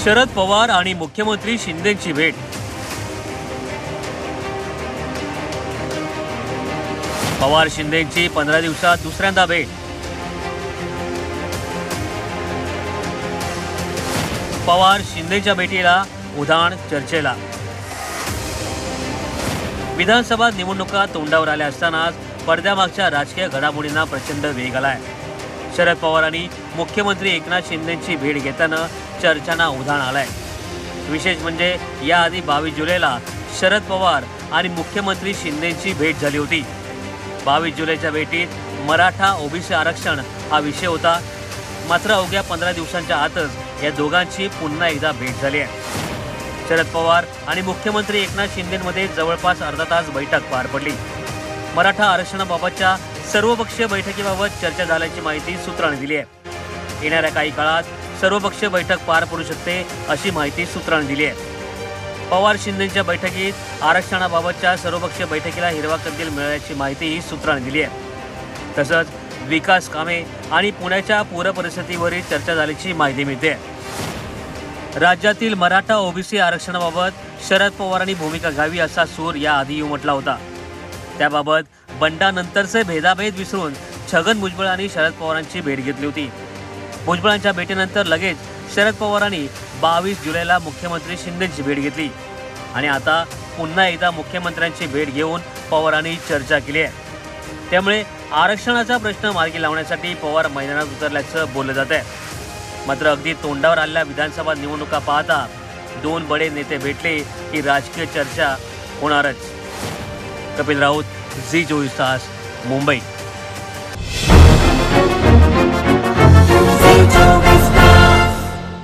शरद पवार आणि मुख्यमंत्री शिंदेंची भेट। पवार शिंदेंची 15 दिवसात दुसऱ्यांदा भेट। पवार शिंदेच्या भेटीला उधाण चर्चेला। विधानसभा निवडणुका तोंडावर आल्या असतानाच पडद्यामागच्या राजकीय घडामोडींना प्रचंड वेग आलाय। शरद पवार आणि मुख्यमंत्री एकनाथ शिंदेंची भेट घेताना चर्चांना उधाण आलाय। विशेष म्हणजे याआधी 22 जुलैला शरद पवार आणि मुख्यमंत्री शिंदेंची भेट झाली होती। 22 जुलैच्या भेटीत मराठा ओबीसी आरक्षण हा विषय होता। मात्र अवघ्या 15 दिवसांच्या आतच या दोघांची पुन्हा एकदा भेट झाली आहे। शरद पवार आणि मुख्यमंत्री एकनाथ शिंदेंमध्ये जवळपास अर्धा तास बैठक पार पडली। मराठा आरक्षणाबाबतच्या सर्वपक्षीय बैठकीबाबत चर्चा झाल्याची माहिती सूत्रांनी दिली आहे। येणाऱ्या काही काळात सर्वपक्षीय बैठक पार पडू शकते अशी माहिती सूत्रांनी दिली आहे। पवार शिंदेंच्या बैठकीत आरक्षणाबाबतच्या सर्वपक्षीय बैठकीला हिरवा कंदील मिळाल्याची माहितीही सूत्रांनी दिली आहे। तसंच विकास कामे आणि पुण्याच्या पूर परिस्थितीवरील चर्चा झाल्याची माहिती मिळते। राज्यातील मराठा ओबीसी आरक्षणाबाबत शरद पवारांनी भूमिका घ्यावी असा सूर याआधी उमटला होता। त्याबाबत बंडानंतरचे भेदाभेद विसरून छगन भुजबळांनी शरद पवारांची भेट घेतली होती। भुजबळांच्या भेटीनंतर लगेच शरद पवारांनी 22 जुलैला मुख्यमंत्री शिंदेंची भेट घेतली आणि आता पुन्हा एकदा मुख्यमंत्र्यांची भेट घेऊन पवारांनी चर्चा केली आहे। त्यामुळे आरक्षणाचा प्रश्न मार्गी लावण्यासाठी पवार मैदानात उतरल्याचं बोललं जात आहे। मात्र अगदी तोंडावर आलेल्या विधानसभा निवडणुका पाहता दोन बडे नेते भेटले की राजकीय चर्चा होणारच। कपिल राऊत, झी 24 तास, मुंबई।